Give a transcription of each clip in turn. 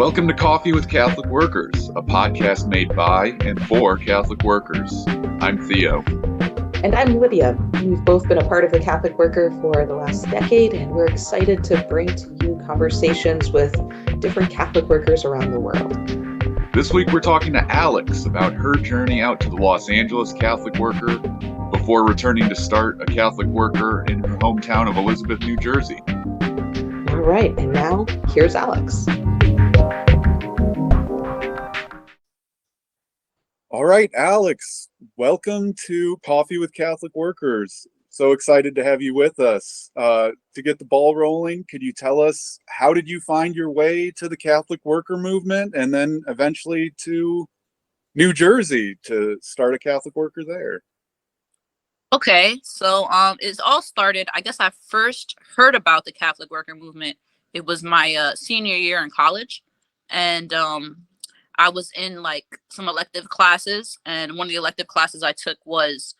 Welcome to Coffee with Catholic Workers, a podcast made by and for Catholic workers. I'm Theo. And I'm Lydia. We've both been a part of the Catholic Worker for the last decade, and we're excited to bring to you conversations with different Catholic workers around the world. This week we're talking to Alex about her journey out to the Los Angeles Catholic Worker before returning to start a Catholic Worker in her hometown of Elizabeth, New Jersey. All right, and now here's Alex. All right, Alex, welcome to Coffee with Catholic Workers. So excited to have you with us. To get the ball rolling, could you tell us, how did you find your way to the Catholic worker movement and then eventually to New Jersey to start a Catholic worker there? Okay, so it's all started, I guess I first heard about the Catholic worker movement. It was my senior year in college, and I was in like some elective classes, and one of the elective classes I took was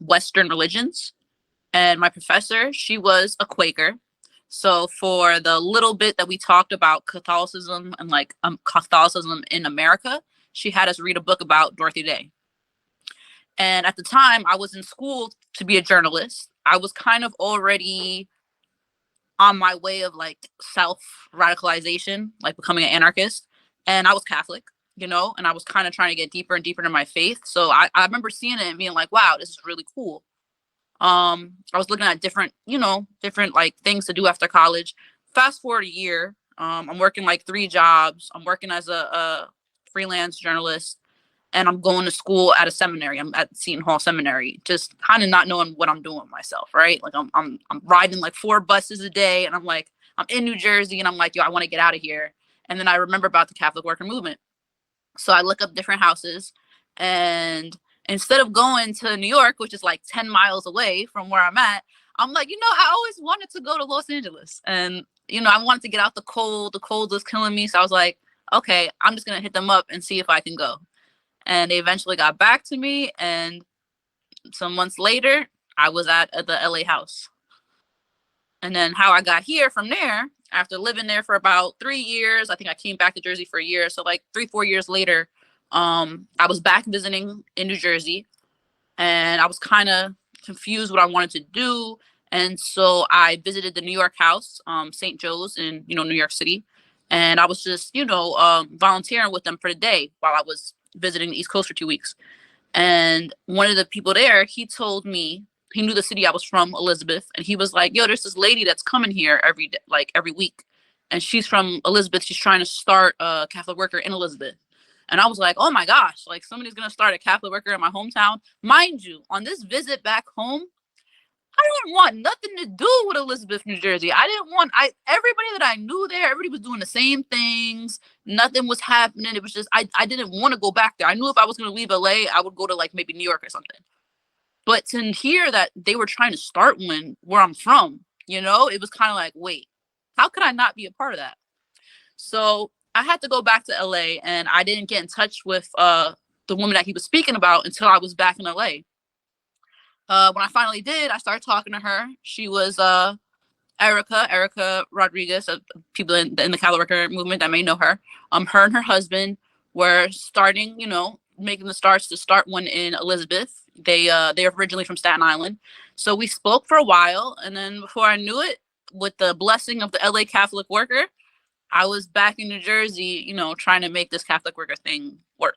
Western religions, and my professor, she was a Quaker. So for the little bit that we talked about Catholicism and like Catholicism in America, she had us read a book about Dorothy Day. And at the time, I was in school to be a journalist. I was kind of already on my way of like self-radicalization, like becoming an anarchist. And I was Catholic, and I was kind of trying to get deeper and deeper into my faith. So I remember seeing it and being like, wow, this is really cool. I was looking at different like things to do after college. Fast forward a year, I'm working like 3 jobs. I'm working as a freelance journalist, and I'm going to school at a seminary. I'm at Seton Hall Seminary, just kind of not knowing what I'm doing with myself, right? Like I'm riding like 4 buses a day, and I'm in New Jersey, and I'm like, yo, I want to get out of here. And then I remember about the Catholic worker movement. So I look up different houses, and instead of going to New York, which is like 10 miles away from where I'm at, I'm like, I always wanted to go to Los Angeles. And, I wanted to get out the cold. The cold was killing me. So I was like, okay, I'm just going to hit them up and see if I can go. And they eventually got back to me. And some months later, I was at the LA house. And then how I got here from there, after living there for about 3 years, I think I came back to Jersey for a year. So like 3-4 years later, I was back visiting in New Jersey, and I was kind of confused what I wanted to do. And so I visited the New York house, St. Joe's in, New York City. And I was just, volunteering with them for the day while I was visiting the East Coast for 2 weeks. And one of the people there, he told me, he knew the city I was from, Elizabeth. And he was like, yo, there's this lady that's coming here every week. And she's from Elizabeth. She's trying to start a Catholic worker in Elizabeth. And I was like, oh my gosh, like somebody's going to start a Catholic worker in my hometown. Mind you, on this visit back home, I didn't want nothing to do with Elizabeth, New Jersey. Everybody that I knew there, everybody was doing the same things. Nothing was happening. It was just, I didn't want to go back there. I knew if I was going to leave LA, I would go to like maybe New York or something. But to hear that they were trying to start one where I'm from, it was kind of like, wait, how could I not be a part of that? So I had to go back to LA, and I didn't get in touch with the woman that he was speaking about until I was back in LA. When I finally did, I started talking to her. She was Erica Rodriguez, people in the Catholic worker movement that may know her. Her and her husband were starting, making the starts to start one in Elizabeth. They're originally from Staten Island. So we spoke for a while, and then before I knew it, with the blessing of the LA Catholic worker, I was back in New Jersey, trying to make this Catholic worker thing work,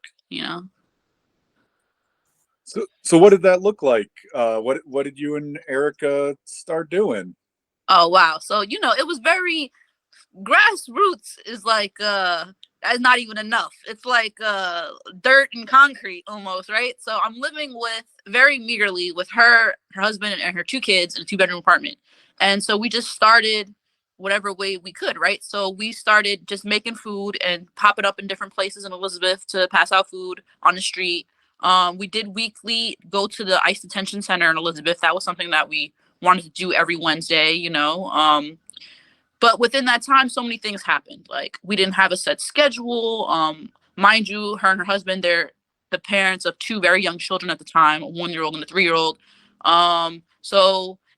So what did that look like? What did you and Erica start doing? Oh, wow. So, it was very grassroots is like, that's not even enough. It's like dirt and concrete almost, right? So I'm living with very meagerly with her husband and her 2 kids in a 2-bedroom apartment. And so we just started whatever way we could, right? So we started just making food and pop it up in different places in Elizabeth to pass out food on the street. We did weekly go to the ICE detention center in Elizabeth. That was something that we wanted to do every Wednesday, But within that time, so many things happened. Like we didn't have a set schedule. Mind you, her and her husband, they're the parents of 2 very young children at the time, a 1-year-old and a 3-year-old.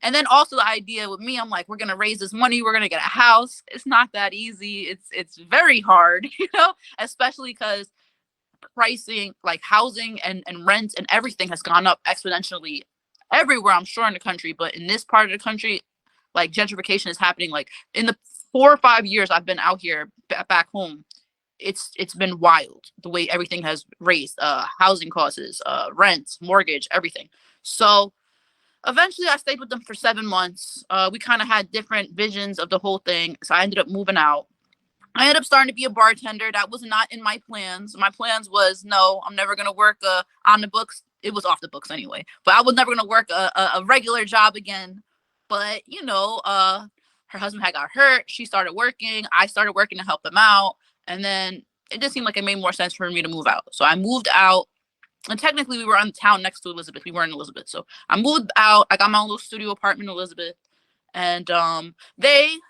And then also the idea with me, I'm like, we're gonna raise this money, we're gonna get a house. It's not that easy. It's very hard, especially because pricing, like housing and rent and everything has gone up exponentially everywhere, I'm sure, in the country. But in this part of the country, like gentrification is happening. Like in the 4 or 5 years I've been out here back home, it's been wild the way everything has raised, housing costs, rent, mortgage, everything. So eventually I stayed with them for 7 months. We kind of had different visions of the whole thing, so I ended up moving out. I ended up starting to be a bartender. That was not in my plans. My plans was, no, I'm never gonna work on the books. It was off the books anyway, but I was never gonna work a regular job again. But her husband had got hurt. She started working. I started working to help him out, and then it just seemed like it made more sense for me to move out. So I moved out, and technically we were on the town next to Elizabeth. We were in Elizabeth, so I moved out. I got my own little studio apartment in Elizabeth. And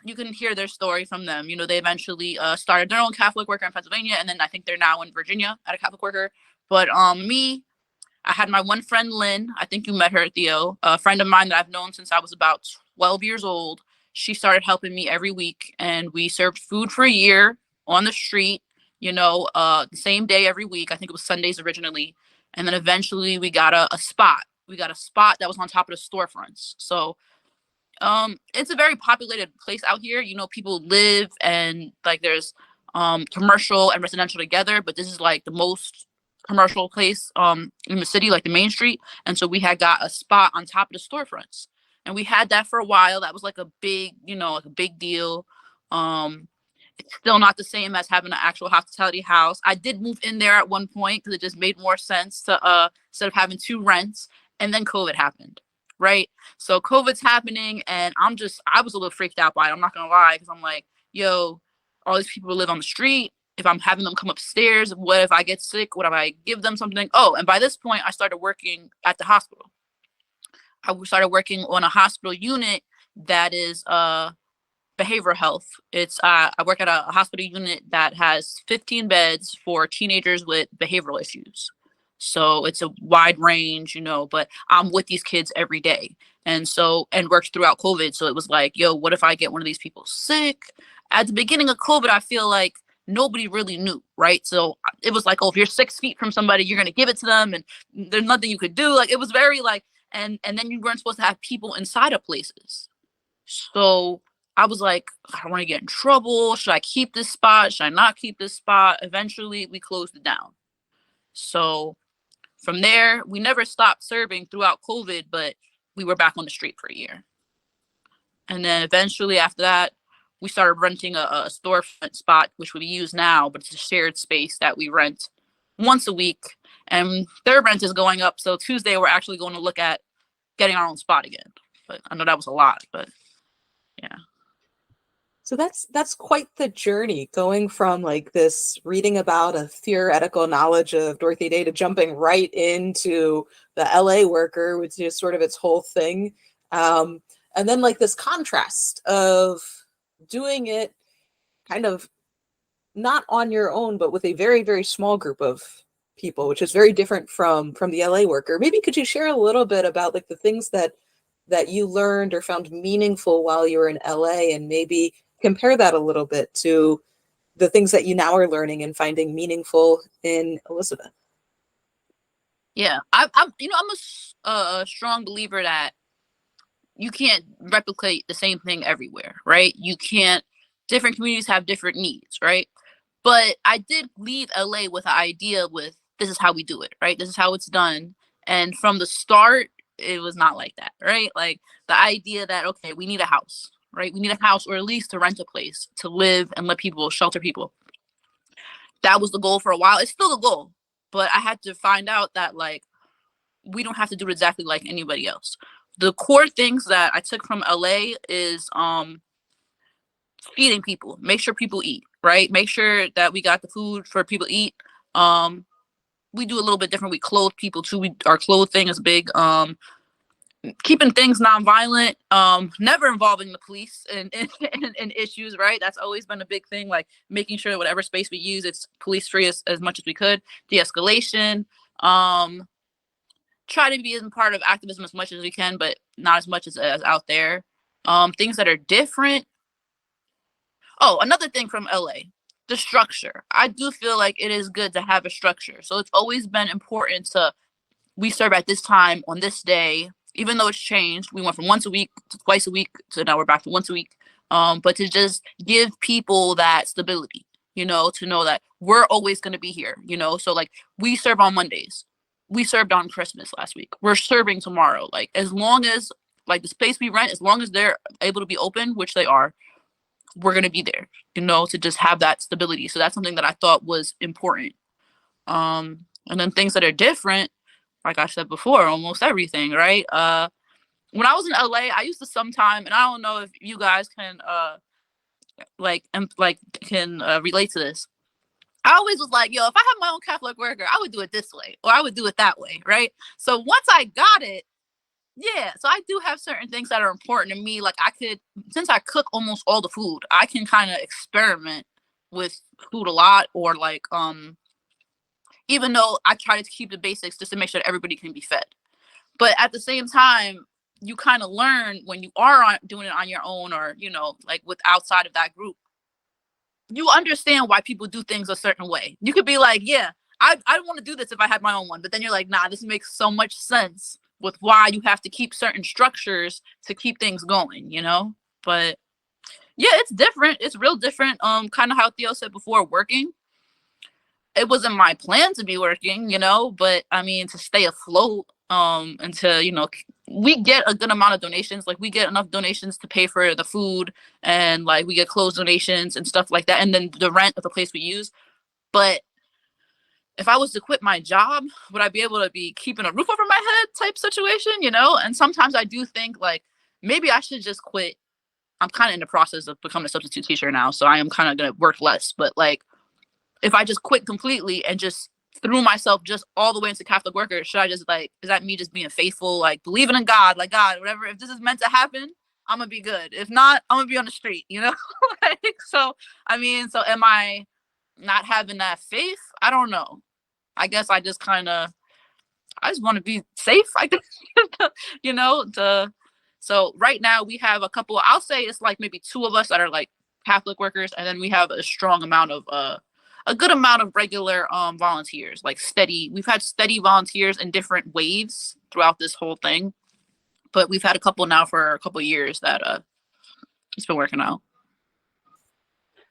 you can hear their story from them. They eventually started their own Catholic worker in Pennsylvania, and then I think they're now in Virginia at a Catholic worker. But me, I had my one friend, Lynn. I think you met her, Theo, a friend of mine that I've known since I was about 12 years old. She started helping me every week, and we served food for a year on the street, the same day every week. I think it was Sundays originally. And then eventually we got a spot. We got a spot that was on top of the storefronts. So it's a very populated place out here. People live, and like there's commercial and residential together, but this is like the most commercial place in the city, like the main street. And so we had got a spot on top of the storefronts, and we had that for a while. That was like a big, like a big deal. It's still not the same as having an actual hospitality house. I did move in there at one point because it just made more sense to instead of having two rents. And then COVID happened, right? So COVID's happening, and I was a little freaked out by it. I'm not gonna lie, because I'm like, yo, all these people live on the street. If I'm having them come upstairs, what if I get sick? What if I give them something? Oh, and by this point, I started working at the hospital. I started working on a hospital unit that is behavioral health. I work at a hospital unit that has 15 beds for teenagers with behavioral issues. So it's a wide range, but I'm with these kids every day. And worked throughout COVID. So it was like, yo, what if I get one of these people sick? At the beginning of COVID, I feel like nobody really knew, right? So it was like, oh, if you're 6 feet from somebody, you're going to give it to them, and there's nothing you could do. Like, it was very like, and then you weren't supposed to have people inside of places. So I was like, I don't want to get in trouble. Should I keep this spot? Should I not keep this spot? Eventually, we closed it down. So from there, we never stopped serving throughout COVID, but we were back on the street for a year. And then eventually after that, we started renting a storefront spot, which we use now, but it's a shared space that we rent once a week. And their rent is going up. So Tuesday, we're actually going to look at getting our own spot again. But I know that was a lot, but yeah. So that's quite the journey, going from like this reading about a theoretical knowledge of Dorothy Day to jumping right into the LA worker, which is sort of its whole thing. And then like this contrast of doing it kind of not on your own, but with a very, very small group of people, which is very different from the LA worker. Maybe could you share a little bit about like the things that you learned or found meaningful while you were in LA, and maybe compare that a little bit to the things that you now are learning and finding meaningful in Elizabeth? Yeah, I'm a strong believer that you can't replicate the same thing everywhere, right? Different communities have different needs, right? But I did leave LA with an idea with, this is how we do it, right? This is how it's done. And from the start, it was not like that, right? Like the idea that, okay, we need a house, right? We need a house, or at least to rent a place to live and let people shelter people. That was the goal for a while. It's still the goal, but I had to find out that like, we don't have to do it exactly like anybody else. The core things that I took from LA is feeding people, make sure people eat, right? Make sure that we got the food for people to eat. We do a little bit different. We clothe people too. Our clothing is big. Keeping things nonviolent, never involving the police in issues, right? That's always been a big thing, like making sure that whatever space we use, it's police free as much as we could. De-escalation, try to be in part of activism as much as we can, but not as much as out there. Things that are different. Oh, another thing from LA, the structure. I do feel like it is good to have a structure. So it's always been important to, we serve at this time on this day, even though it's changed. We went from once a week to twice a week to now we're back to once a week. But to just give people that stability, to know that we're always going to be here, so like we serve on Mondays. We served on Christmas last week. We're serving tomorrow. Like as long as like the space we rent, as long as they're able to be open, which they are, we're going to be there, to just have that stability. So that's something that I thought was important. And then things that are different, like I said before, almost everything, right? When I was in LA, I used to sometime, and I don't know if you guys can relate to this. I always was like, yo, if I had my own Catholic worker, I would do it this way, or I would do it that way, right? So once I got it, yeah, so I do have certain things that are important to me. Like since I cook almost all the food, I can kind of experiment with food a lot, or like, even though I try to keep the basics just to make sure that everybody can be fed. But at the same time, you kind of learn when you are doing it on your own, or, like with outside of that group, you understand why people do things a certain way. You could be like, yeah, I don't want to do this if I had my own one. But then you're like, nah, this makes so much sense with why you have to keep certain structures to keep things going, But yeah, it's different. It's real different. Kind of how Theo said before, working. It wasn't my plan to be working, but I mean, to stay afloat, and to, we get a good amount of donations. Like we get enough donations to pay for the food, and like we get clothes donations and stuff like that. And then the rent of the place we use. But if I was to quit my job, would I be able to be keeping a roof over my head type situation, And sometimes I do think like maybe I should just quit. I'm kind of in the process of becoming a substitute teacher now, so I am kind of going to work less. But like, if I just quit completely and just threw myself just all the way into Catholic worker, should I just like, is that me just being faithful, like believing in God, like God, whatever, if this is meant to happen, I'm gonna be good. If not, I'm gonna be on the street, like, so, I mean, so am I not having that faith? I don't know. I guess I just want to be safe, I guess, you know, to, so right now we have a couple, I'll say it's like maybe two of us that are like Catholic workers. And then we have a strong amount of, a good amount of regular volunteers, like steady. We've had steady volunteers in different waves throughout this whole thing, but we've had a couple now for a couple of years that it's been working out.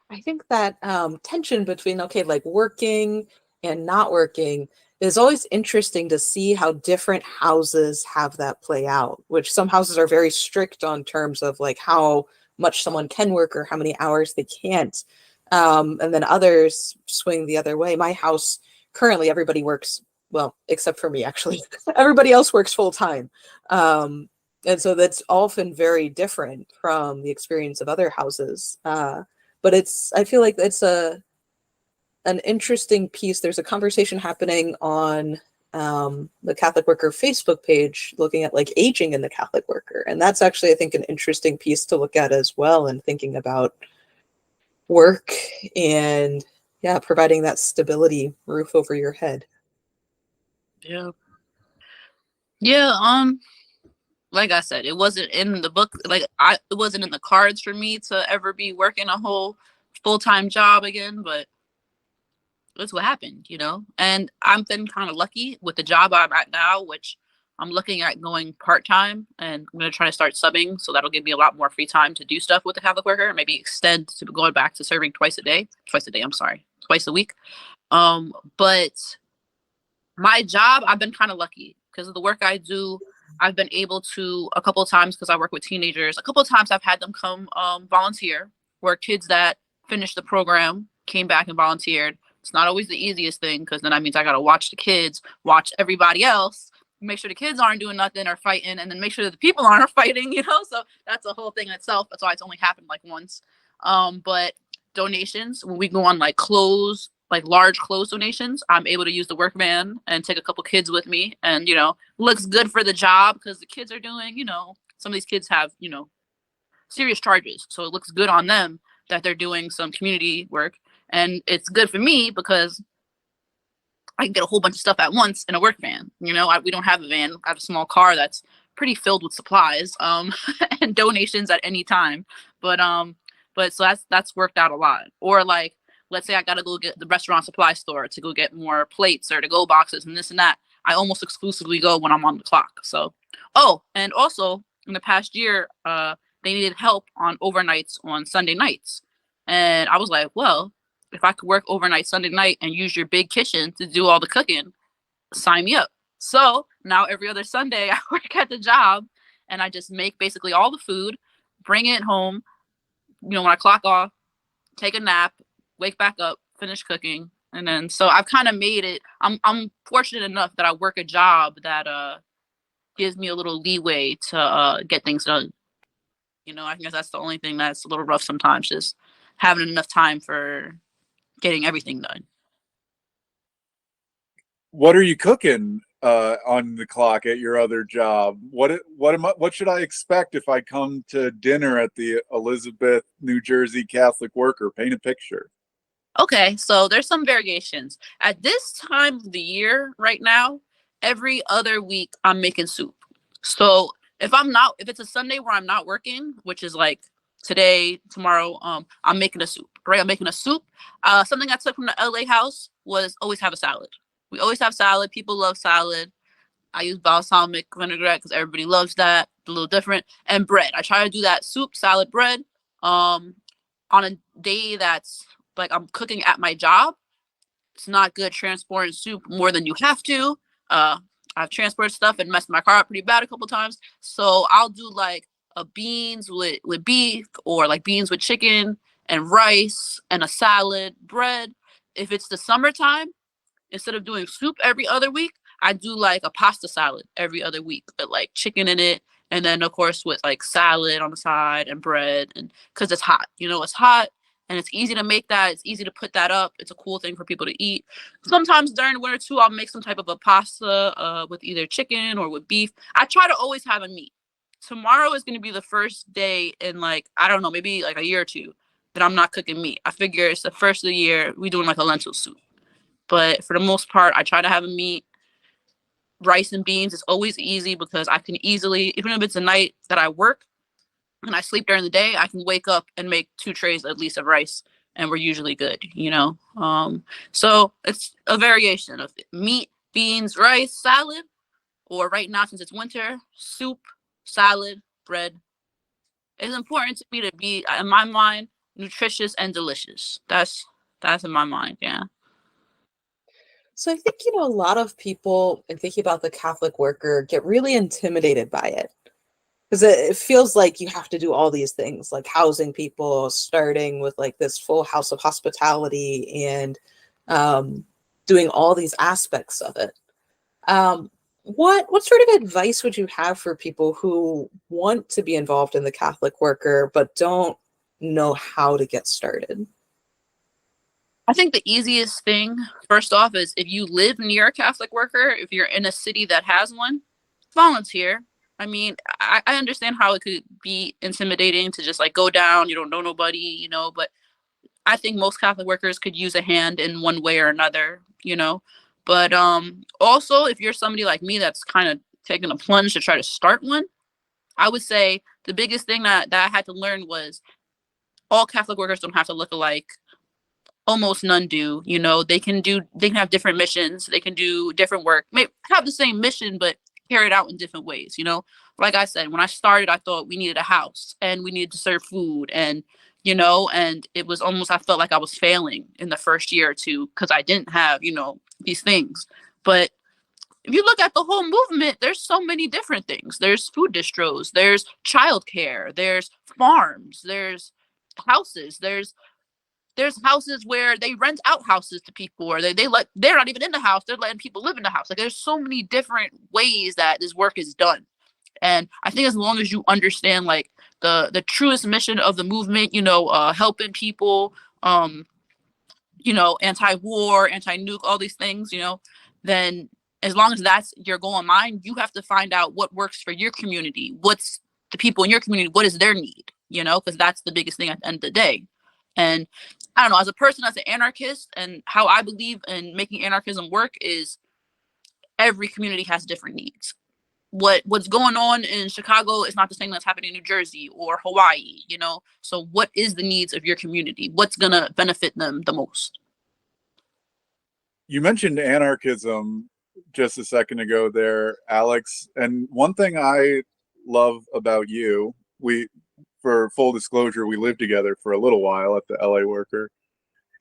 I think that tension between, okay, like working and not working is always interesting to see how different houses have that play out, which some houses are very strict on terms of like how much someone can work or how many hours they can't. And then others swing the other way. My house, currently everybody works, well, except for me, actually. Everybody else works full time. And so that's often very different from the experience of other houses. But I feel like it's an interesting piece. There's a conversation happening on the Catholic Worker Facebook page looking at like aging in the Catholic Worker. And that's actually, I think, an interesting piece to look at as well, and thinking about work and providing that stability, roof over your head. Yeah, like I said, it wasn't in the book, like it wasn't in the cards for me to ever be working a whole full-time job again, but that's what happened, and I've been kind of lucky with the job I'm at now, which I'm looking at going part-time, and I'm going to try to start subbing, so that'll give me a lot more free time to do stuff with the Catholic Worker, maybe extend to going back to serving twice a week. But my job, I've been kind of lucky because of the work I do. I've been able to, a couple of times, because I work with teenagers, a couple of times I've had them come volunteer, where kids that finished the program came back and volunteered. It's not always the easiest thing, because then that means I got to watch the kids, watch everybody else, make sure the kids aren't doing nothing or fighting, and then make sure that the people aren't fighting, so that's a whole thing in itself. That's why it's only happened like once. But donations, when we go on like clothes, like large clothes donations, I'm able to use the work van and take a couple kids with me, and looks good for the job, because the kids are doing, some of these kids have, serious charges, so it looks good on them that they're doing some community work. And it's good for me because I can get a whole bunch of stuff at once in a work van. We don't have a van. I have a small car that's pretty filled with supplies, and donations at any time. But so that's worked out a lot. Or like, let's say I gotta go get the restaurant supply store to go get more plates or to go boxes and this and that. I almost exclusively go when I'm on the clock. So, and also in the past year, they needed help on overnights on Sunday nights, and I was like, well, if I could work overnight Sunday night and use your big kitchen to do all the cooking, sign me up. So now every other Sunday I work at the job and I just make basically all the food, bring it home, when I clock off, take a nap, wake back up, finish cooking. And then, so I've kind of made it. I'm fortunate enough that I work a job that gives me a little leeway to get things done. I guess that's the only thing that's a little rough sometimes, just having enough time for getting everything done. What are you cooking on the clock at your other job? What should I expect if I come to dinner at the Elizabeth, New Jersey Catholic Worker? Paint a picture. Okay, so there's some variations. At this time of the year right now, every other week I'm making soup. So if it's a Sunday where I'm not working, which is like today, tomorrow, I'm making a soup, right? I'm making a soup. Something I took from the LA house was always have a salad. We always have salad. People love salad. I use balsamic vinaigrette because everybody loves that. It's a little different. And bread. I try to do that soup, salad, bread. On a day that's like I'm cooking at my job, it's not good transporting soup more than you have to. I've transported stuff and messed my car up pretty bad a couple times. So I'll do like a beans with beef, or like beans with chicken and rice and a salad, bread. If it's the summertime, instead of doing soup every other week, I do like a pasta salad every other week, but like chicken in it. And then of course with like salad on the side and bread, and because it's hot, it's hot and it's easy to make that. It's easy to put that up. It's a cool thing for people to eat. Sometimes during the winter too, I'll make some type of a pasta with either chicken or with beef. I try to always have a meat. Tomorrow is going to be the first day in like, I don't know, maybe like a year or two that I'm not cooking meat. I figure it's the first of the year. We doing like a lentil soup. But for the most part, I try to have a meat. Rice and beans is always easy because I can easily, even if it's a night that I work and I sleep during the day, I can wake up and make 2 trays at least of rice, and we're usually good. So it's a variation of meat, beans, rice, salad, or right now since it's winter, soup, salad, bread. It's important to me to be, in my mind, nutritious and delicious. That's in my mind. Yeah. So I think, a lot of people, in thinking about the Catholic worker, get really intimidated by it. Because it feels like you have to do all these things, like housing people, starting with like this full house of hospitality, and doing all these aspects of it. What sort of advice would you have for people who want to be involved in the Catholic worker but don't know how to get started? I think the easiest thing, first off, is if you live near a Catholic worker, if you're in a city that has one, volunteer. I mean, I understand how it could be intimidating to just like go down, you don't know nobody, but I think most Catholic workers could use a hand in one way or another. But also, if you're somebody like me that's kind of taking a plunge to try to start one, I would say the biggest thing that I had to learn was all Catholic workers don't have to look alike. Almost none do. They can have different missions. They can do different work. May have the same mission, but carry it out in different ways. Like I said, when I started, I thought we needed a house and we needed to serve food, and and it was almost, I felt like I was failing in the first year or two because I didn't have these things. But if you look at the whole movement, there's so many different things. There's food distros, there's childcare, there's farms, there's houses, there's houses where they rent out houses to people, or they're not even in the house, they're letting people live in the house. Like, there's so many different ways that this work is done. And I think as long as you understand like the truest mission of the movement, helping people, anti-war, anti-nuke, all these things, then as long as that's your goal in mind, you have to find out what works for your community. What's the people in your community, what is their need, because that's the biggest thing at the end of the day. And I don't know, as a person, as an anarchist, and how I believe in making anarchism work is every community has different needs. What's going on in Chicago is not the same that's happening in New Jersey or Hawaii, you know? So what is the needs of your community? What's gonna benefit them the most? You mentioned anarchism just a second ago there, Alex. And one thing I love about you, for full disclosure, we lived together for a little while at the LA Worker,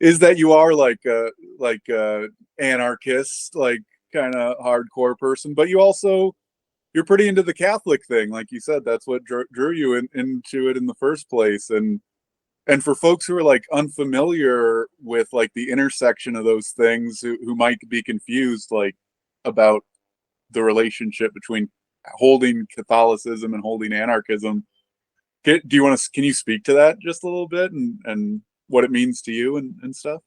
is that you are like a anarchist, like kind of hardcore person, but you're pretty into the Catholic thing. Like you said, that's what drew you into it in the first place. And for folks who are like unfamiliar with like the intersection of those things, who might be confused like about the relationship between holding Catholicism and holding anarchism, can you speak to that just a little bit, and what it means to you and stuff?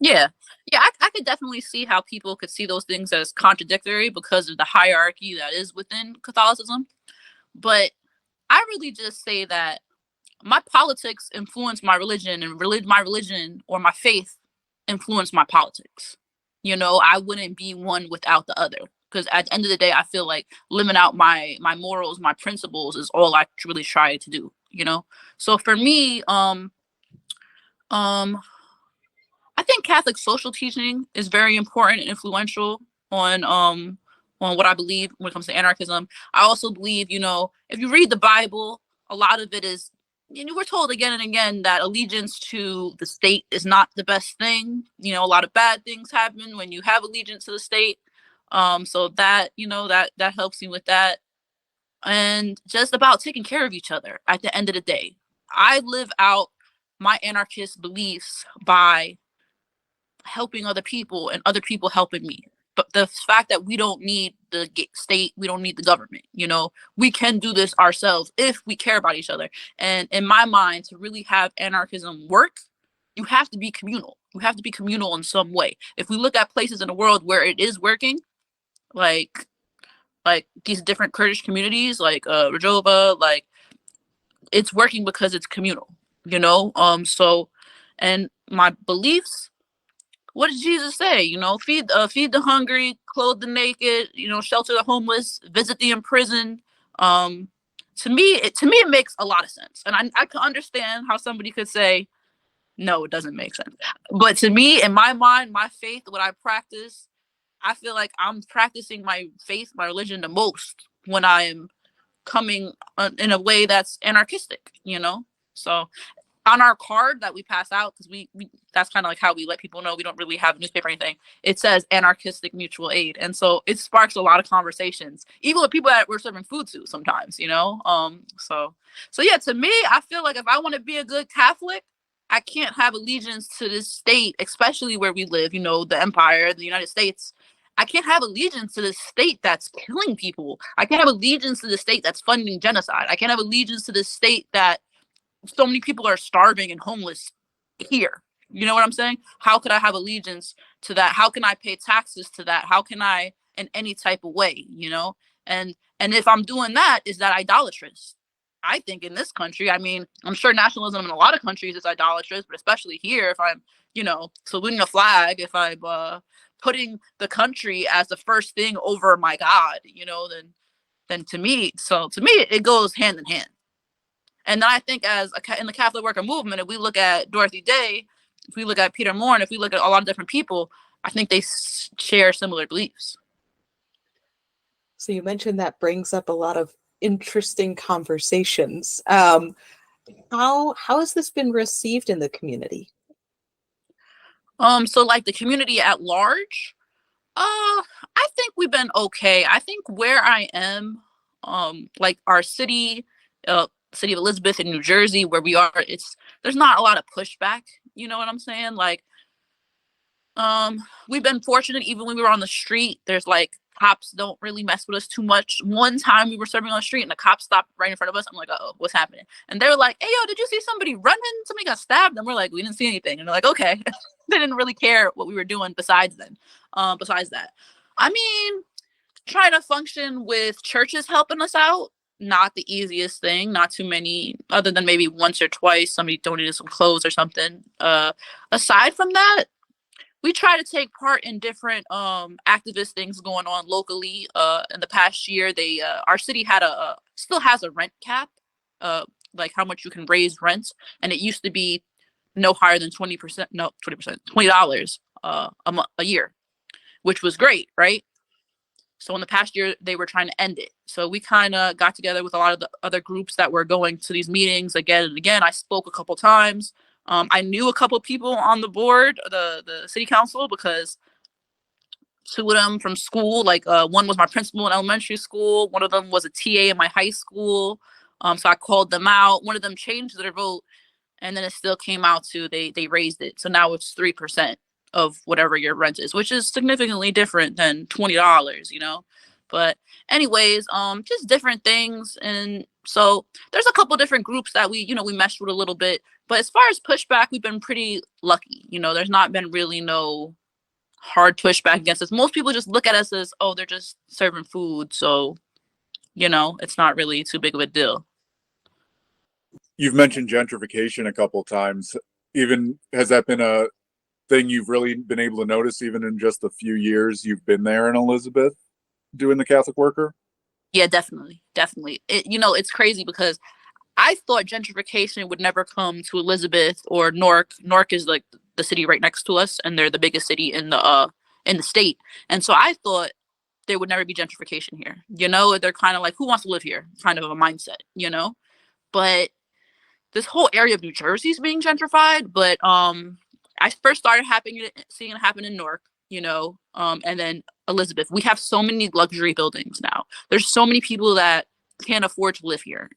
Yeah. Yeah, I could definitely see how people could see those things as contradictory because of the hierarchy that is within Catholicism. But I really just say that my politics influence my religion, and my religion or my faith influence my politics. You know, I wouldn't be one without the other. Because at the end of the day, I feel like living out my morals, my principles is all I really try to do, you know? So for me, um, I think Catholic social teaching is very important and influential on what I believe when it comes to anarchism. I also believe, you know, if you read the Bible, a lot of it is, you know, we're told again and again that allegiance to the state is not the best thing. You know, a lot of bad things happen when you have allegiance to the state. So that, you know, that helps me with that. And just about taking care of each other at the end of the day. I live out my anarchist beliefs by helping other people and other people helping me. But the fact that we don't need the state, we don't need the government, you know, we can do this ourselves if we care about each other. And in my mind, to really have anarchism work, you have to be communal. You have to be communal in some way. If we look at places in the world where it is working, like these different Kurdish communities, like Rojava, like it's working because it's communal, you know. So, and my beliefs, what did Jesus say? You know, feed the hungry, clothe the naked, you know, shelter the homeless, visit the imprisoned. Um, to me, it makes a lot of sense, and I can understand how somebody could say, no, it doesn't make sense. But to me, in my mind, my faith, what I practice, I feel like I'm practicing my faith, my religion, the most when I am coming in a way that's anarchistic, you know. So on our card that we pass out, because we that's kind of like how we let people know we don't really have a newspaper or anything, it says anarchistic mutual aid, and so it sparks a lot of conversations even with people that we're serving food to sometimes, you know. So yeah, to me, I feel like if I want to be a good Catholic, I can't have allegiance to this state, especially where we live, you know, the empire, the United States. I can't have allegiance to the state that's killing people. I can't have allegiance to the state that's funding genocide. I can't have allegiance to the state that so many people are starving and homeless here. You know what I'm saying? How could I have allegiance to that? How can I pay taxes to that? How can I in any type of way, you know? And if I'm doing that, is that idolatrous? I think in this country, I mean, I'm sure nationalism in a lot of countries is idolatrous, but especially here, if I'm, you know, saluting a flag, if I'm putting the country as the first thing over my God, you know, then to me, it goes hand in hand. And then I think in the Catholic worker movement, if we look at Dorothy Day, if we look at Peter Moore, if we look at a lot of different people, I think they share similar beliefs. So you mentioned that brings up a lot of interesting conversations. How has this been received in the community? So like the community at large, I think we've been okay. I think where I am, like our city, city of Elizabeth in New Jersey, where we are, there's not a lot of pushback. You know what I'm saying? Like, we've been fortunate. Even when we were on the street, there's like cops don't really mess with us too much. One time we were serving on the street and the cops stopped right in front of us. I'm like, oh, what's happening? And they were like, hey, yo, did you see somebody running? Somebody got stabbed. And we're like, we didn't see anything. And they're like, okay. They didn't really care what we were doing besides that. I mean, trying to function with churches helping us out. not the easiest thing. Not too many, other than maybe once or twice somebody donated some clothes or something. Aside from that, we try to take part in different activist things going on locally. In the past year, they our city had still has a rent cap, like how much you can raise rents, and it used to be no higher than 20%, no 20%, $20 a year, which was great, right? So in the past year, they were trying to end it. So we kind of got together with a lot of the other groups that were going to these meetings again and again. I spoke a couple times. I knew a couple people on the board, the city council, because two of them from school. Like one was my principal in elementary school. One of them was a TA in my high school. So I called them out. One of them changed their vote, and then it still came out to they raised it. So now it's 3% of whatever your rent is, which is significantly different than $20, But anyways, just different things. And so there's a couple different groups that we meshed with a little bit. But as far as pushback, we've been pretty lucky. There's not been really no hard pushback against us. Most people just look at us as, oh, they're just serving food. So, it's not really too big of a deal. You've mentioned gentrification a couple times. Even has that been a thing you've really been able to notice even in just the few years you've been there in Elizabeth doing the Catholic Worker? Yeah, definitely. It's crazy because I thought gentrification would never come to Elizabeth or Newark. Newark is like the city right next to us, and they're the biggest city in the state. And so I thought there would never be gentrification here. They're kind of like, who wants to live here? Kind of a mindset. But this whole area of New Jersey is being gentrified. But I first started seeing it happen in Newark, and then Elizabeth. We have so many luxury buildings now. There's so many people that can't afford to live here.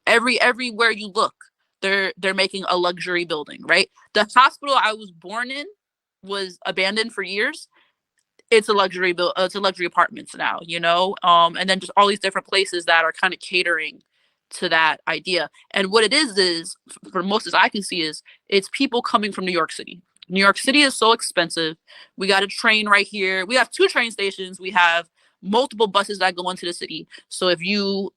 Everywhere you look, they're making a luxury building, right? The hospital I was born in was abandoned for years. It's a luxury it's a luxury apartments now, and then just all these different places that are kind of catering to that idea. And what it is for most as I can see is it's people coming from New York City. New York City is so expensive. We got a train right here. We have 2 train stations. We have multiple buses that go into the city. So if you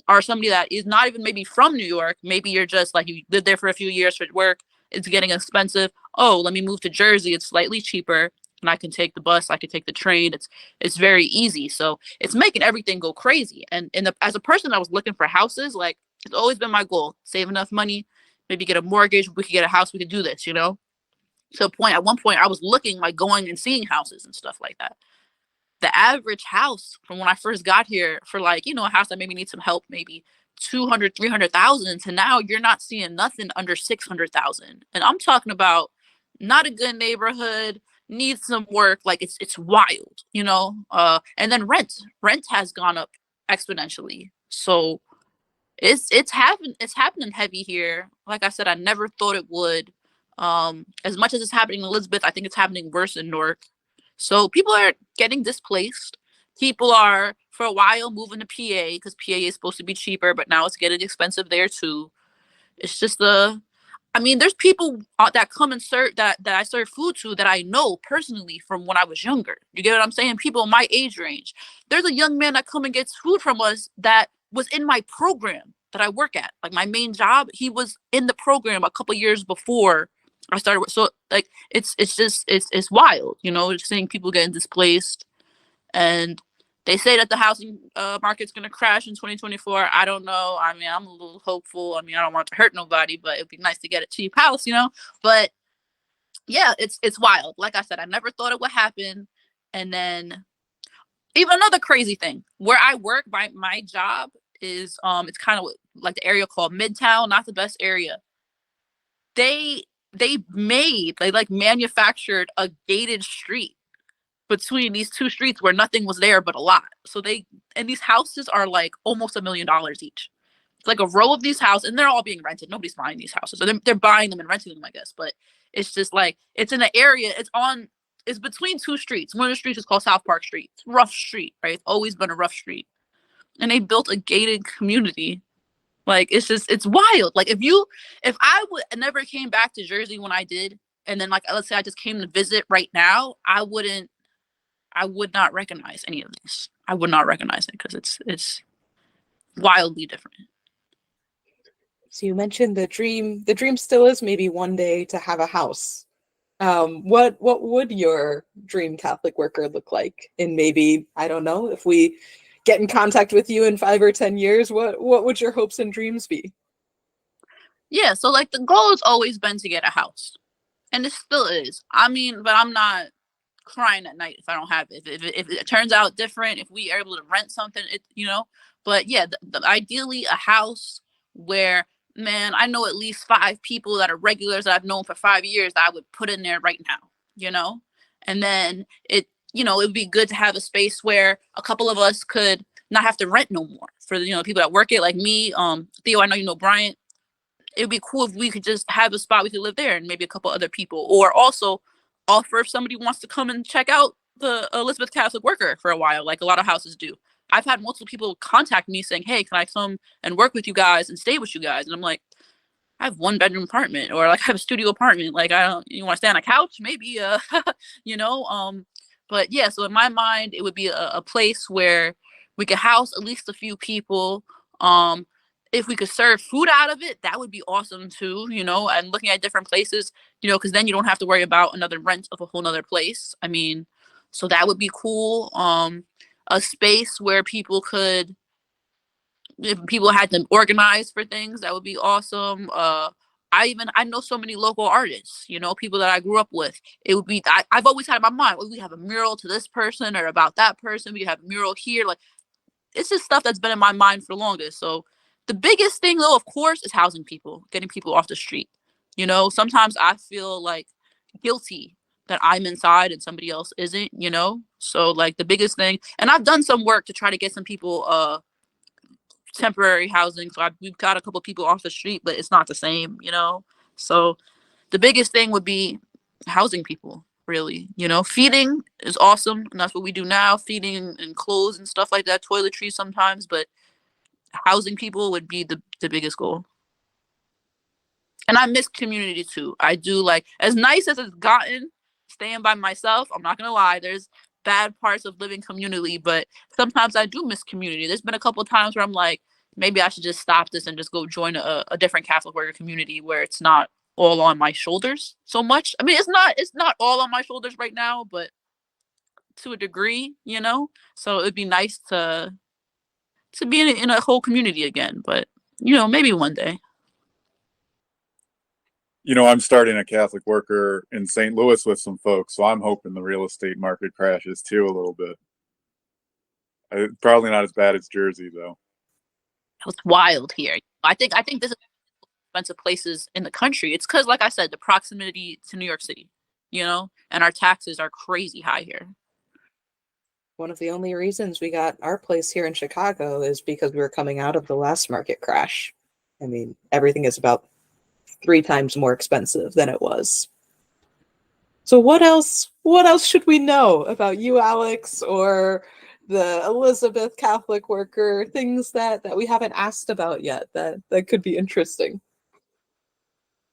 are somebody that is not even maybe from New York, maybe you're just like you lived there for a few years for work, it's getting expensive. Oh, let me move to Jersey. It's slightly cheaper. And I can take the bus, I can take the train. It's very easy. So it's making everything go crazy. And as a person that was looking for houses, like it's always been my goal, save enough money, maybe get a mortgage, we could get a house, we could do this, To at one point I was looking, like going and seeing houses and stuff like that. The average house from when I first got here for like, a house that maybe needs some help, maybe 200, 300,000 to now you're not seeing nothing under 600,000. And I'm talking about not a good neighborhood, needs some work. Like it's wild, and then rent has gone up exponentially. So it's happening heavy here. Like I said, I never thought it would. As much as it's happening in Elizabeth, I think it's happening worse in Newark. So people are getting displaced. People are, for a while, moving to PA because PA is supposed to be cheaper, but now it's getting expensive there too. It's just there's people that come and serve that I serve food to that I know personally from when I was younger. You get what I'm saying? People in my age range. There's a young man that come and gets food from us that was in my program that I work at. Like my main job, he was in the program a couple years before I started. So like it's wild, just seeing people getting displaced. And they say that the housing market's going to crash in 2024. I don't know. I'm a little hopeful. I don't want to hurt nobody, but it'd be nice to get a cheap house, But yeah, it's wild. Like I said, I never thought it would happen. And then even another crazy thing, where I work, my job is it's kind of like the area called Midtown, not the best area. They manufactured a gated street between these 2 streets where nothing was there but a lot. So these houses are like almost $1 million each. It's like a row of these houses, and they're all being rented. Nobody's buying these houses. So they're buying them and renting them, I guess. But it's just like, it's in an area, it's between 2 streets. One of the streets is called South Park Street. It's a rough street, right? It's always been a rough street. And they built a gated community. Like, it's wild. Like if I would never came back to Jersey when I did, and then like, let's say I just came to visit right now, I would not recognize any of this. I would not recognize it because wildly different. So you mentioned the dream. The dream still is maybe one day to have a house. What would your dream Catholic worker look like? In maybe, I don't know, if we get in contact with you in 5 or 10 years, what would your hopes and dreams be? Yeah, so like the goal has always been to get a house, and it still is. I mean, but I'm not crying at night if I don't have it. If it turns out different, if we are able to rent something, But yeah, ideally a house where, man, I know at least 5 people that are regulars that I've known for 5 years that I would put in there right now, you know? And then it would be good to have a space where a couple of us could not have to rent no more for the people that work it, like me, Theo, I know you know Bryant. It would be cool if we could just have a spot we could live there and maybe a couple other people, or also offer if somebody wants to come and check out the Elizabeth Catholic Worker for a while, like a lot of houses do. I've had multiple people contact me saying, hey, can I come and work with you guys and stay with you guys? And I'm like, I have 1 bedroom apartment, or like I have a studio apartment. Like, you want to stay on a couch? Maybe, you know? But yeah, so in my mind, it would be a place where we could house at least a few people. If we could serve food out of it, that would be awesome too, and looking at different places, because then you don't have to worry about another rent of a whole nother place. I mean, so that would be cool. A space where if people had to organize for things, that would be awesome. I know so many local artists, people that I grew up with. It would be, I've always had in my mind, we have a mural to this person or about that person. We have a mural here. Like, it's just stuff that's been in my mind for the longest. So the biggest thing though, of course, is housing people, getting people off the street. Sometimes I feel like guilty that I'm inside and somebody else isn't. So like the biggest thing, and I've done some work to try to get some people temporary housing. So we've got a couple people off the street, but it's not the same. So the biggest thing would be housing people, really. Feeding is awesome, and that's what we do now, feeding and clothes and stuff like that, toiletries sometimes, but housing people would be the biggest goal. And I miss community too. I do. Like, as nice as it's gotten staying by myself, I'm not gonna lie, there's bad parts of living community, but sometimes I do miss community. There's been a couple of times where I'm like, maybe I should just stop this and just go join a different Catholic worker community where it's not all on my shoulders so much. I mean, it's not all on my shoulders right now, but to a degree. So it'd be nice to be in a whole community again, but maybe one day. I'm starting a Catholic worker in St. Louis with some folks, so I'm hoping the real estate market crashes too a little bit. Probably not as bad as Jersey though. It's wild here. I think this is expensive places in the country. It's because, like I said, the proximity to New York City, and our taxes are crazy high here. One of the only reasons we got our place here in Chicago is because we were coming out of the last market crash. I mean, everything is about 3 times more expensive than it was. So what else should we know about you, Alex, or the Elizabeth Catholic worker, things that we haven't asked about yet that could be interesting?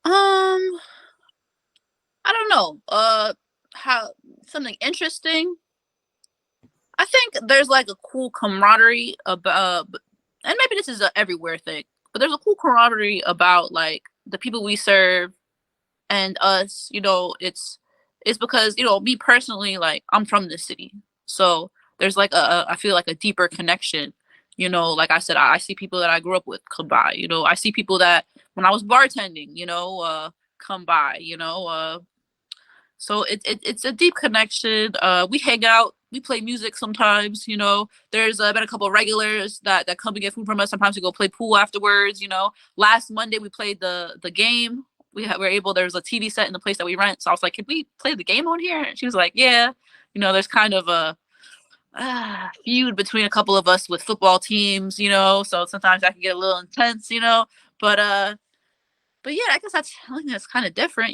I don't know. How something interesting. I think there's like a cool camaraderie about, and maybe this is a everywhere thing, but there's a cool camaraderie about like the people we serve and us. It's because me personally, like, I'm from this city, so there's like I feel like a deeper connection. Like I said, I see people that I grew up with come by. I see people that when I was bartending, come by. So it's a deep connection. We hang out, we play music sometimes. There's been a couple of regulars that come and get food from us. Sometimes we go play pool afterwards. Last Monday we played the game. There's a TV set in the place that we rent. So I was like, can we play the game on here? And she was like, yeah. There's kind of a feud between a couple of us with football teams. So sometimes that can get a little intense. But yeah, I guess I think that's kind of different.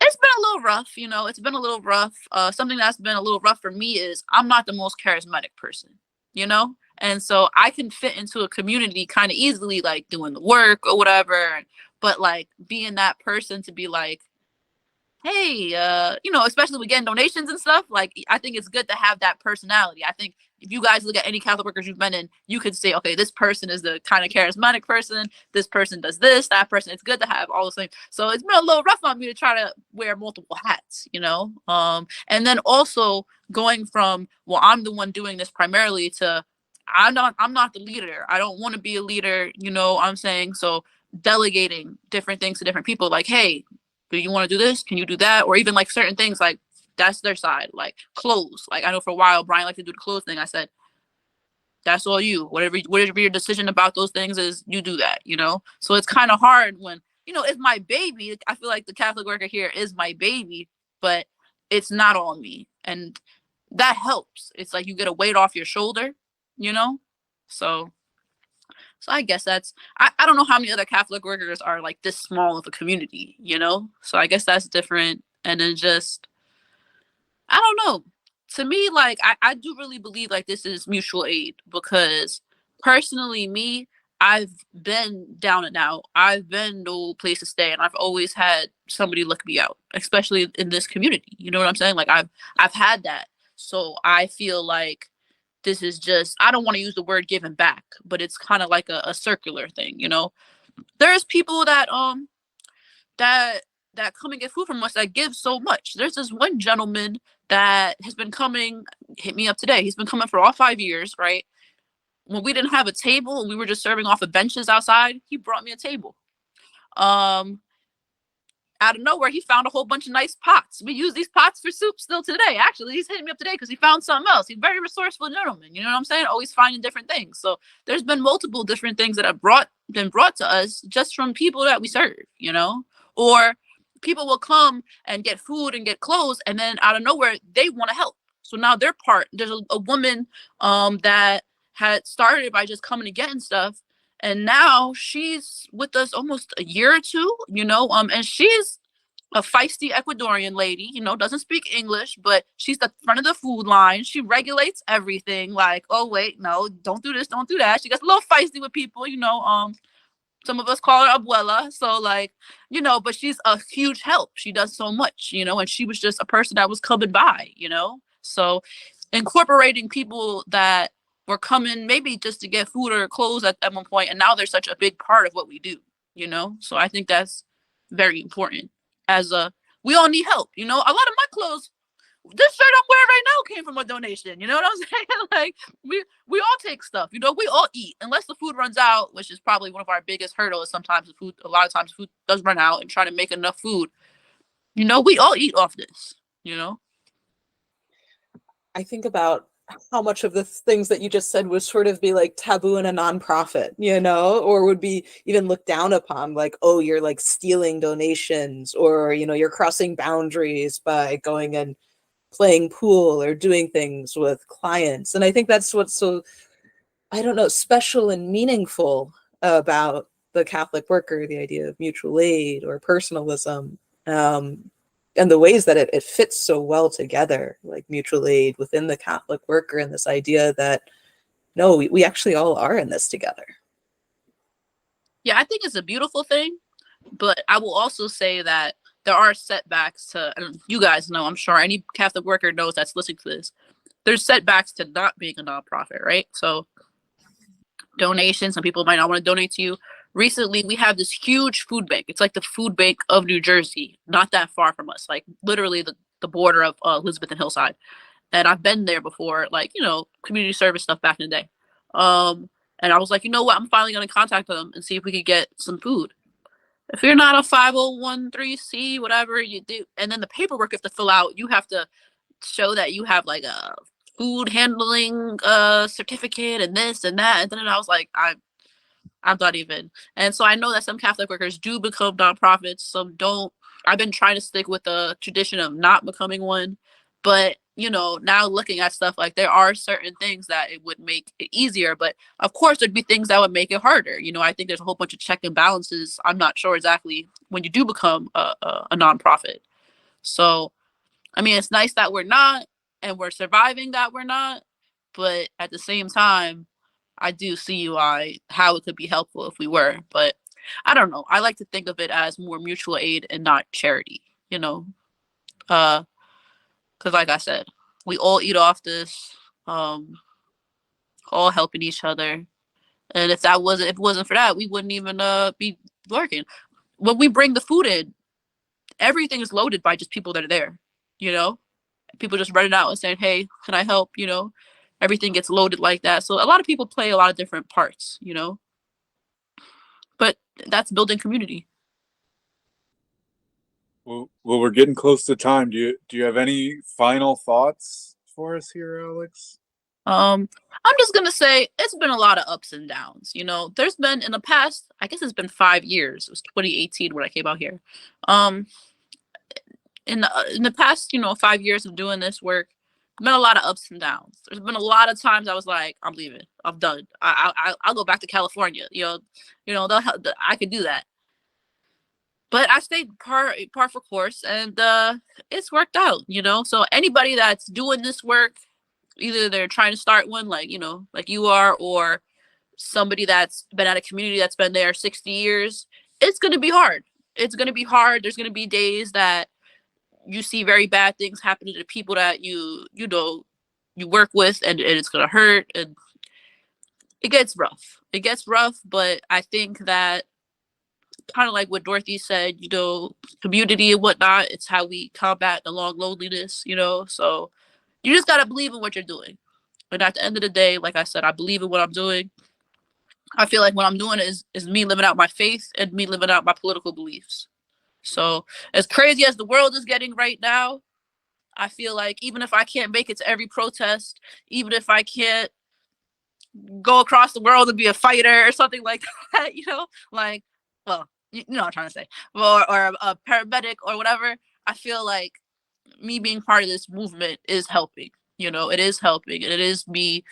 It's been a little rough. It's been a little rough. Something that's been a little rough for me is I'm not the most charismatic person. And so I can fit into a community kind of easily, like doing the work or whatever. But like being that person to be like, hey, especially with getting donations and stuff, like I think it's good to have that personality. I think if you guys look at any Catholic workers you've been in, you could say, okay, this person is the kind of charismatic person. This person does this, that person. It's good to have all those things. So it's been a little rough on me to try to wear multiple hats, you know? And then also going from, well, I'm the one doing this primarily to, I'm not the leader. I don't want to be a leader, you know what I'm saying? So delegating different things to different people, like, hey, do you want to do this? Can you do that? Or even like certain things, like that's their side, like clothes. Like I know for a while Brian liked to do the clothes thing. I said, that's all you. Whatever your decision about those things is, you do that, you know? So it's kind of hard when, you know, it's my baby. I feel like the Catholic worker here is my baby, but it's not on me. And that helps. It's like you get a weight off your shoulder, you know? So I guess that's, I don't know how many other Catholic workers are like this small of a community, you know? So I guess that's different. And then just, I don't know. To me, like, I do really believe like this is mutual aid, because personally, me, I've been down and out. I've been no place to stay, and I've always had somebody look me out, especially in this community. You know what I'm saying? Like I've had that. So I feel like this is just, I don't want to use the word giving back, but it's kind of like a circular thing, you know? There's people that that come and get food from us that give so much. There's this one gentleman that has been coming, hit me up today. He's been coming for all 5 years, right? When we didn't have a table and we were just serving off of benches outside, he brought me a table. Out of nowhere, he found a whole bunch of nice pots. We use these pots for soup still today. Actually, he's hitting me up today because he found something else. He's a very resourceful gentleman. You know what I'm saying? Always finding different things. So there's been multiple different things that have been brought to us just from people that we serve, you know? Or people will come and get food and get clothes, and then out of nowhere, they want to help. So now they're part. There's a woman that had started by just coming and getting stuff. And now she's with us almost a year or two, you know, and she's a feisty Ecuadorian lady, you know, doesn't speak English, but she's the front of the food line. She regulates everything. Like, oh wait, no, don't do this, don't do that. She gets a little feisty with people, you know. Some of us call her abuela. So like, you know, but she's a huge help. She does so much, you know, and she was just a person that was coming by, you know. So incorporating people that were coming maybe just to get food or clothes at one point, and now they're such a big part of what we do, you know. So I think that's very important. We all need help, you know. A lot of my clothes, this shirt I'm wearing right now, came from a donation. You know what I'm saying? Like we all take stuff, you know. We all eat unless the food runs out, which is probably one of our biggest hurdles. Sometimes a lot of times food does run out, and trying to make enough food, you know, we all eat off this, you know. I think about how much of the things that you just said would sort of be like taboo in a nonprofit, you know, or would be even looked down upon, like, oh, you're like stealing donations, or, you know, you're crossing boundaries by going and playing pool or doing things with clients. And I think that's what's so, I don't know, special and meaningful about the Catholic worker, the idea of mutual aid or personalism. And the ways that it fits so well together, like mutual aid within the Catholic worker, and this idea that, no, we actually all are in this together. Yeah, I think it's a beautiful thing, but I will also say that there are setbacks to, and you guys know, I'm sure any Catholic worker knows that's listening to this, there's setbacks to not being a nonprofit, right? So donations, some people might not want to donate to you. Recently, we have this huge food bank. It's like the food bank of New Jersey, not that far from us, like literally the border of Elizabeth and Hillside. And I've been there before, like, you know, community service stuff back in the day. And I was like, you know what? I'm finally going to contact them and see if we could get some food. If you're not a 501c, whatever you do, and then the paperwork you have to fill out, you have to show that you have like a food handling certificate and this and that. And then I was like, I'm not even. And so I know that some Catholic workers do become nonprofits, some don't. I've been trying to stick with the tradition of not becoming one. But, you know, now looking at stuff, like there are certain things that it would make it easier. But of course, there'd be things that would make it harder. You know, I think there's a whole bunch of check and balances. I'm not sure exactly when you do become a nonprofit. So, I mean, it's nice that we're not, and we're surviving that we're not. But at the same time, I do see how it could be helpful if we were. But I don't know. I like to think of it as more mutual aid and not charity, you know? Because like I said, we all eat off this. all helping each other. And if it wasn't for that, we wouldn't even be working. When we bring the food in, everything is loaded by just people that are there, you know? People just running out and saying, "Hey, can I help?" Everything gets loaded like that. So a lot of people play a lot of different parts, but that's building community. Well, we're getting close to time. Do you have any final thoughts for us here, Alex? I'm just gonna say it's been a lot of ups and downs. There's been in the past, I guess it's been 5 years. It was 2018 when I came out here. Um, in the past, 5 years of doing this work, been a lot of ups and downs. There's been a lot of times I was like, I'm leaving. I'm done. I'll go back to California. I could do that. But I stayed par for course, and it's worked out. So anybody that's doing this work, either they're trying to start one, like like you are, or somebody that's been at a community that's been there 60 years, it's gonna be hard. It's gonna be hard. There's gonna be days that you see very bad things happening to the people that you work with, and it's gonna hurt, and it gets rough. It gets rough, but I think that, kind of like what Dorothy said, community and whatnot, it's how we combat the long loneliness, so you just gotta believe in what you're doing. And at the end of the day, like I said, I believe in what I'm doing. I feel like what I'm doing is me living out my faith and me living out my political beliefs. So as crazy as the world is getting right now, I feel like even if I can't make it to every protest, even if I can't go across the world and be a fighter or something like that, like, well, you know what I'm trying to say, or a paramedic or whatever, I feel like me being part of this movement is helping. It is helping, and it is me.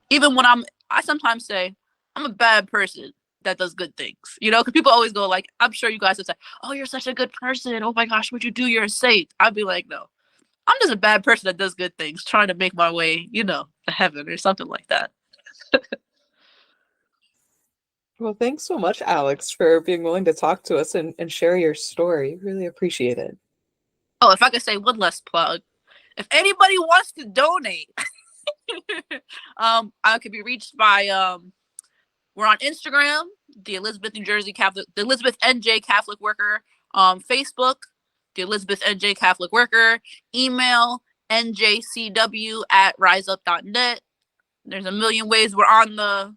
Even when I sometimes say I'm a bad person that does good things, because people always go like, I'm sure you guys would say, "Oh, you're such a good person. Oh my gosh, what you do, you're a saint." I'd be like, no, I'm just a bad person that does good things, trying to make my way, to heaven or something like that. Well, thanks so much, Alex, for being willing to talk to us and share your story. Really appreciate it. Oh, if I could say one less plug, if anybody wants to donate, I could be reached by we're on Instagram, the Elizabeth NJ Catholic Worker, Facebook, the Elizabeth NJ Catholic Worker, email njcw@riseup.net. There's a million ways. We're on the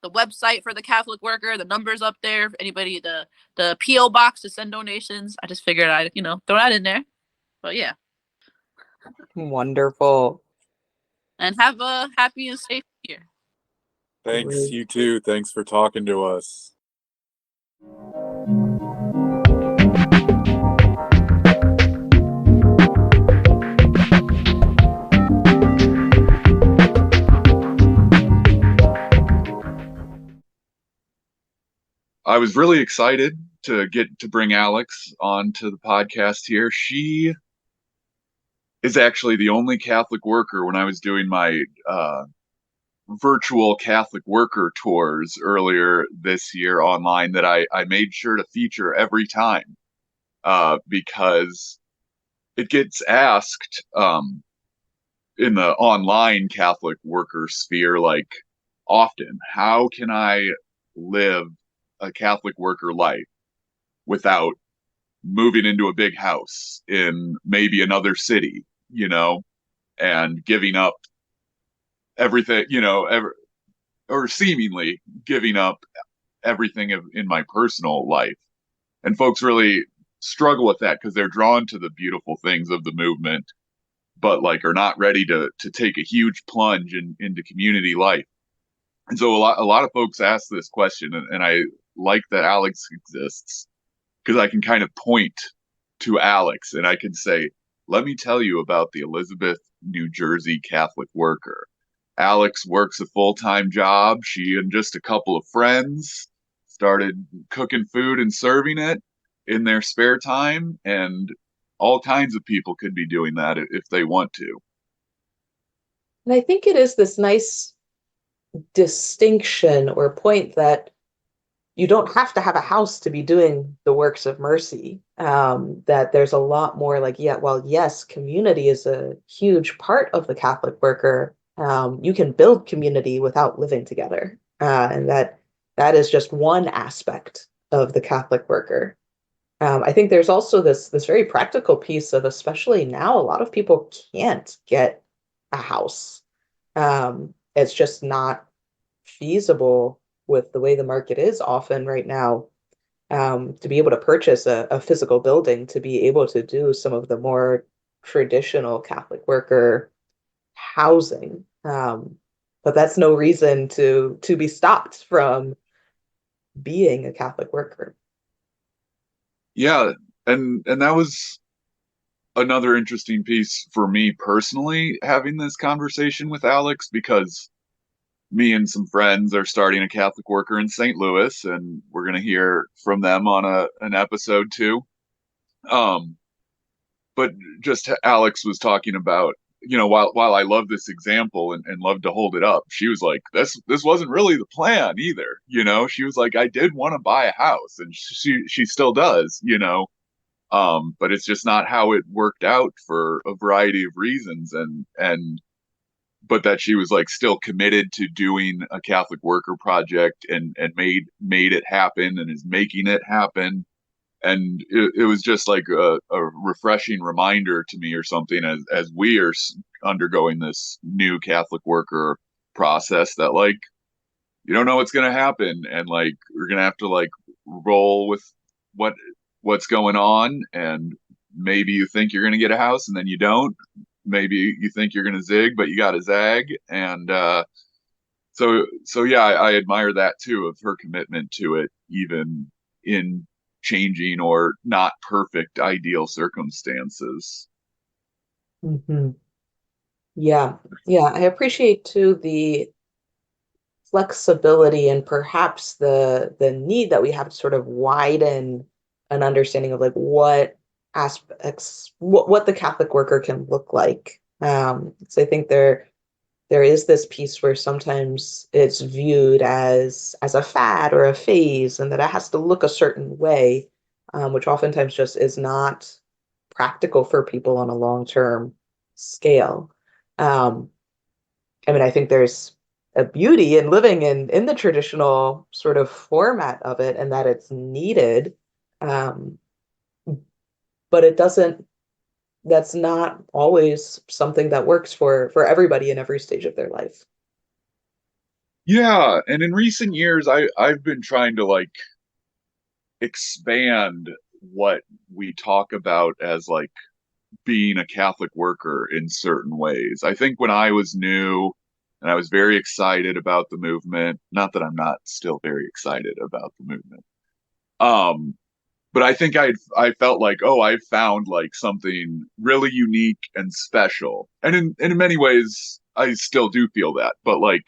website for the Catholic Worker. The number's up there. For anybody, the PO box to send donations. I just figured I'd throw that in there. But yeah. Wonderful. And have a happy and safe year. Thanks, you too. Thanks for talking to us. I was really excited to get to bring Alex onto the podcast here. She is actually the only Catholic worker when I was doing my virtual Catholic worker tours earlier this year online that I made sure to feature every time because it gets asked in the online Catholic worker sphere, like, often, how can I live a Catholic worker life without moving into a big house in maybe another city, and giving up everything, or seemingly giving up everything in my personal life. And folks really struggle with that because they're drawn to the beautiful things of the movement, but like are not ready to take a huge plunge into community life. And so a lot of folks ask this question, and I like that Alex exists because I can kind of point to Alex and I can say, let me tell you about the Elizabeth, New Jersey Catholic Worker. Alex works a full-time job. She and just a couple of friends started cooking food and serving it in their spare time, and all kinds of people could be doing that if they want to. And I think it is this nice distinction or point that you don't have to have a house to be doing the works of mercy. That there's a lot more like, yes, community is a huge part of the Catholic worker, You can build community without living together. And that is just one aspect of the Catholic worker. I think there's also this very practical piece of, especially now, a lot of people can't get a house. It's just not feasible with the way the market is often right now, to be able to purchase a physical building, to be able to do some of the more traditional Catholic worker housing. But that's no reason to be stopped from being a Catholic worker. Yeah, and that was another interesting piece for me personally, having this conversation with Alex, because me and some friends are starting a Catholic worker in St. Louis, and we're gonna hear from them on an episode too. Um, but just Alex was talking about, while I love this example and love to hold it up, she was like, this wasn't really the plan either. She was like, I did want to buy a house, and she still does. But it's just not how it worked out for a variety of reasons, and but that she was like still committed to doing a Catholic worker project, and made it happen, and is making it happen. And it was just like a refreshing reminder to me, or something, as we are undergoing this new Catholic worker process, that like you don't know what's going to happen, and like we're going to have to like roll with what what's going on. And maybe you think you're going to get a house and then you don't. Maybe you think you're going to zig but you got to zag. And so yeah, I admire that too, of her commitment to it, even in changing or not perfect ideal circumstances. Hmm. Yeah, yeah. I appreciate too the flexibility and perhaps the need that we have to sort of widen an understanding of like what aspects what the Catholic worker can look like. So I think there is this piece where sometimes it's viewed as a fad or a phase, and that it has to look a certain way, which oftentimes just is not practical for people on a long-term scale. Um, I mean, I think there's a beauty in living in the traditional sort of format of it, and that it's needed. Um, but it doesn't, that's not always something that works for everybody in every stage of their life. Yeah, and in recent years, I've been trying to like expand what we talk about as like being a Catholic worker in certain ways. I think when I was new and I was very excited about the movement, not that I'm not still very excited about the movement. Um, but I think I felt like, oh, I found like something really unique and special. And in many ways I still do feel that. But like,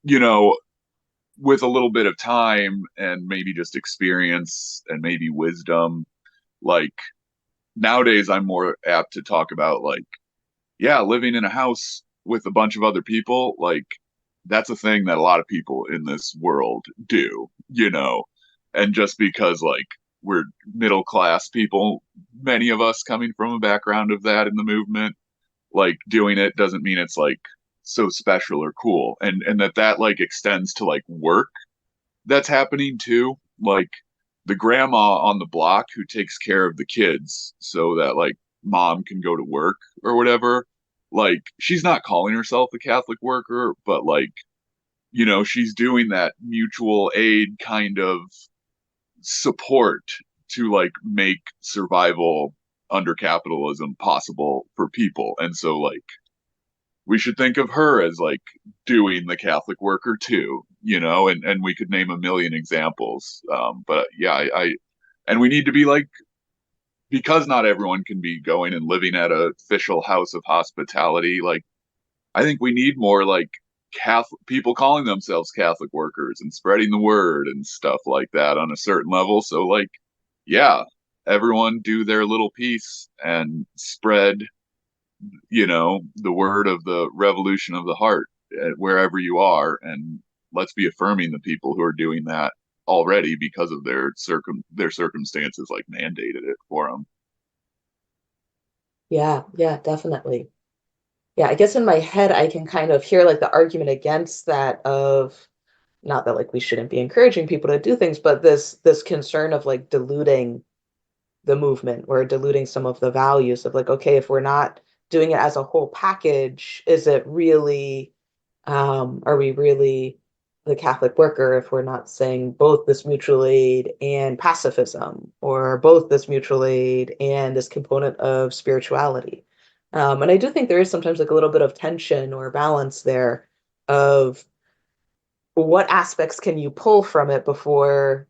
you know, with a little bit of time and maybe just experience and maybe wisdom, like nowadays I'm more apt to talk about like, yeah, living in a house with a bunch of other people, like that's a thing that a lot of people in this world do. And just because like we're middle class people, many of us coming from a background of that in the movement, like doing it doesn't mean it's like so special or cool. And that like extends to like work that's happening too. Like the grandma on the block who takes care of the kids so that like mom can go to work or whatever. Like she's not calling herself a Catholic worker, but like, she's doing that mutual aid kind of support to like make survival under capitalism possible for people. And so like we should think of her as like doing the Catholic worker too, and we could name a million examples. But yeah, and we need to be like, because not everyone can be going and living at a official house of hospitality. Like, I think we need more like Catholic people calling themselves Catholic workers and spreading the word and stuff like that on a certain level. So like, yeah, everyone do their little piece and spread the word of the revolution of the heart wherever you are. And let's be affirming the people who are doing that already, because of their circumstances like mandated it for them. Yeah, yeah, definitely. Yeah, I guess in my head I can kind of hear like the argument against that of not that like we shouldn't be encouraging people to do things, but this concern of like diluting the movement or diluting some of the values of like, okay, if we're not doing it as a whole package, is it really, are we really the Catholic worker if we're not saying both this mutual aid and pacifism, or both this mutual aid and this component of spirituality? And I do think there is sometimes like a little bit of tension or balance there of what aspects can you pull from it before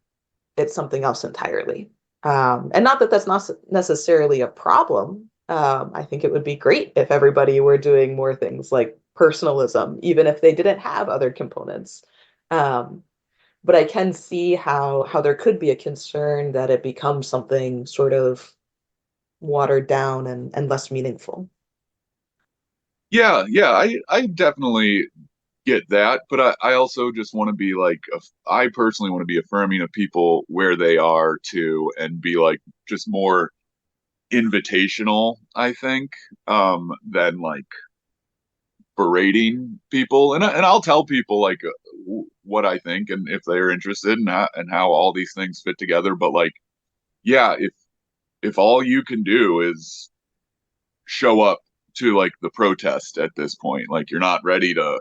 it's something else entirely. And not that that's not necessarily a problem. I think it would be great if everybody were doing more things like personalism, even if they didn't have other components. Um, but I can see how there could be a concern that it becomes something sort of watered down and less meaningful. Yeah, I definitely get that, but I also just want to be like, I personally want to be affirming of people where they are too, and be like just more invitational, I think, than like berating people. And I'll tell people like what I think and if they're interested in that and how all these things fit together. But like, yeah, if all you can do is show up to like the protest at this point, like you're not ready to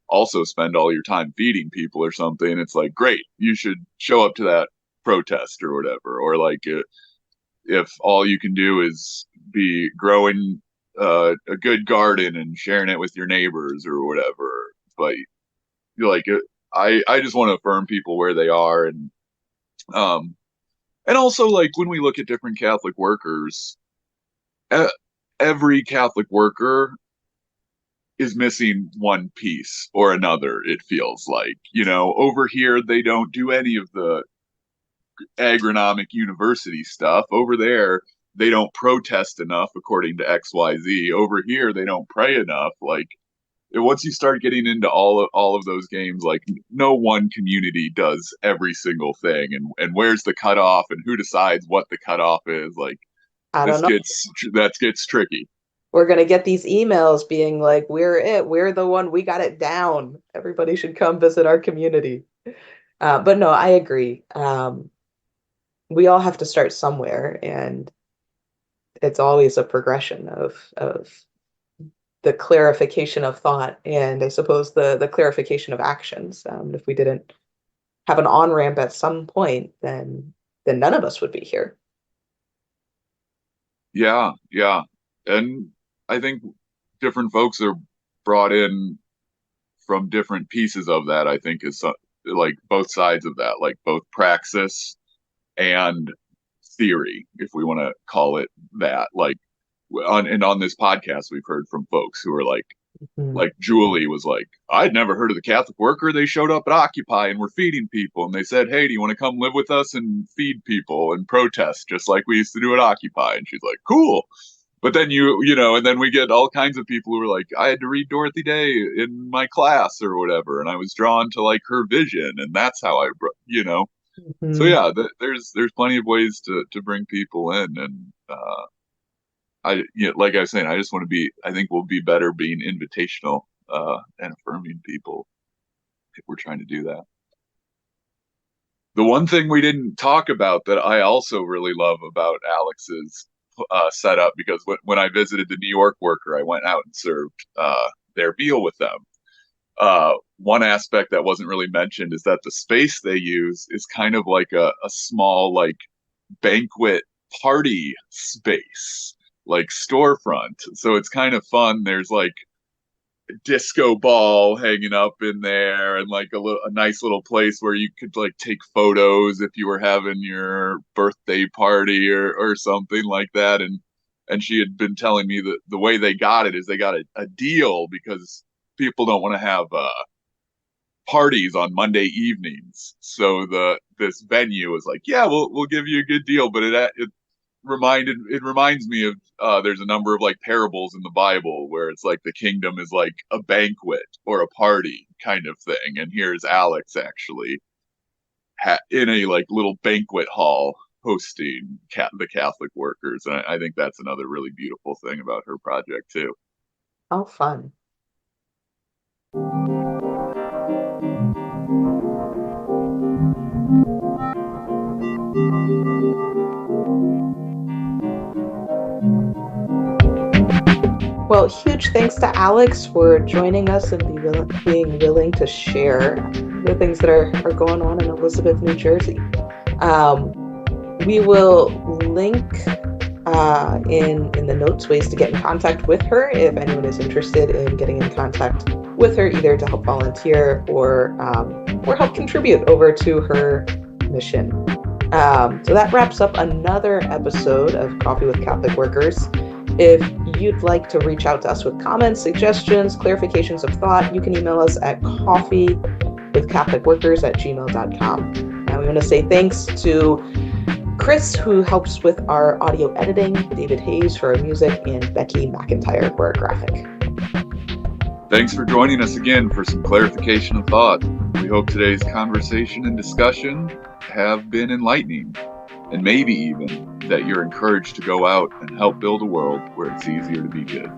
also spend all your time feeding people or something, it's like, great, you should show up to that protest or whatever. Or like, if all you can do is be growing a good garden and sharing it with your neighbors or whatever, but you're like, I just want to affirm people where they are. Um, and also like when we look at different Catholic workers, e- every Catholic worker is missing one piece or another, it feels like. Over here, they don't do any of the agronomic university stuff. Over there, they don't protest enough, according to XYZ. Over here, they don't pray enough. Like, once you start getting into all of those games, like no one community does every single thing, and where's the cutoff, and who decides what the cutoff is? Like, I don't this know. gets tricky. We're gonna get these emails being like, "We're it. We're the one. We got it down. Everybody should come visit our community." But no, I agree. We all have to start somewhere, and it's always a progression of the clarification of thought, and I suppose the clarification of actions. If we didn't have an on ramp at some point, then none of us would be here. Yeah. And I think different folks are brought in from different pieces of that, I think is like both sides of that, like both praxis and theory, if we want to call it that. Like on this podcast, we've heard from folks who are Mhm. like Julie was like, I'd never heard of the Catholic worker. They showed up at Occupy and were feeding people. And they said, hey, do you want to come live with us and feed people and protest just like we used to do at Occupy? And she's like, cool. But then and then we get all kinds of people who are like, I had to read Dorothy Day in my class or whatever. And I was drawn to like her vision. And that's how So Mhm. yeah, there's plenty of ways to bring people in. And like I was saying, I think we'll be better being invitational and affirming people if we're trying to do that. The one thing we didn't talk about that I also really love about Alex's setup, because when I visited the New York worker, I went out and served their meal with them. One aspect that wasn't really mentioned is that the space they use is kind of like a small like banquet party space, like storefront. So it's kind of fun. There's like disco ball hanging up in there, and like a nice little place where you could like take photos if you were having your birthday party or something like that. And she had been telling me that the way they got it is they got a deal because people don't want to have parties on Monday evenings. So this venue was like, yeah, we'll give you a good deal, but it reminds me of there's a number of like parables in the Bible where it's like the kingdom is like a banquet or a party kind of thing, and here's Alex actually in a like little banquet hall hosting the Catholic workers, and I think that's another really beautiful thing about her project too. How fun. Well, huge thanks to Alex for joining us and being willing to share the things that are going on in Elizabeth, New Jersey. We will link in the notes ways to get in contact with her if anyone is interested in getting in contact with her, either to help volunteer or help contribute over to her mission. So that wraps up another episode of Coffee with Catholic Workers. If you'd like to reach out to us with comments, suggestions, clarifications of thought, you can email us at coffeewithcatholicworkers@gmail.com. And we want to say thanks to Chris, who helps with our audio editing, David Hayes for our music, and Becky McIntyre for our graphic. Thanks for joining us again for some clarification of thought. We hope today's conversation and discussion have been enlightening, and maybe even that you're encouraged to go out and help build a world where it's easier to be good.